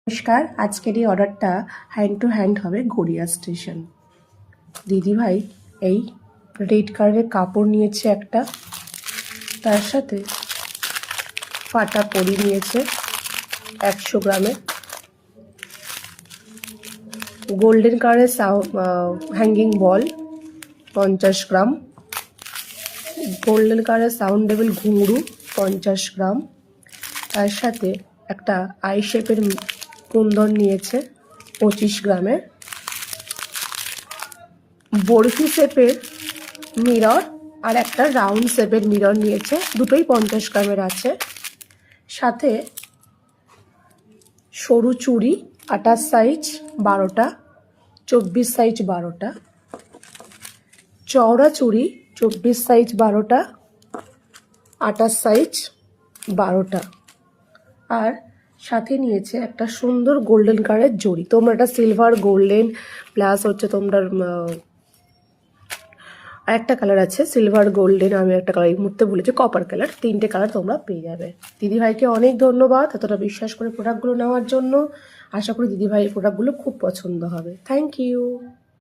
নমস্কার, আজকের এই অর্ডারটা হ্যান্ড টু হ্যান্ড হবে গড়িয়া স্টেশন। দিদিভাই এই রেড কালারের কাপড় নিয়েছে একটা, তার সাথে ফাটা পরি নিয়েছে 100 গ্রামের, গোল্ডেন কালারের হ্যাঙ্গিং বল 50 গ্রাম, গোল্ডেন কালারের সাউন্ডেবল ঘুঙরু 50 গ্রাম, তার সাথে একটা আই শেপের কুন্দন নিয়েছে 25 গ্রামের, বরফি শেপের মিরর আর একটা রাউন্ড শেপের মিরর নিয়েছে, দুটোই 50 গ্রামের আছে। সাথে সরু চুড়ি 28 সাইজ 12টা, 24 সাইজ 12টা, চওড়া চুড়ি 24 সাইজ 12টা, 28 সাইজ 12টা, আর সাথে নিয়েছে একটা সুন্দর গোল্ডেন কালারের জড়ি। তোমরা একটা সিলভার গোল্ডেন প্লাস হচ্ছে তোমরা আরেকটা কালার আছে সিলভার গোল্ডেন, আমি একটা কালার এই মুহূর্তে বলেছি কপার কালার, 3টে কালার তোমরা পেয়ে যাবে। দিদিভাইকে অনেক ধন্যবাদ এতটা বিশ্বাস করে প্রোডাক্টগুলো নেওয়ার জন্য। আশা করি দিদিভাইয়ের প্রোডাক্টগুলো খুব পছন্দ হবে। Thank you.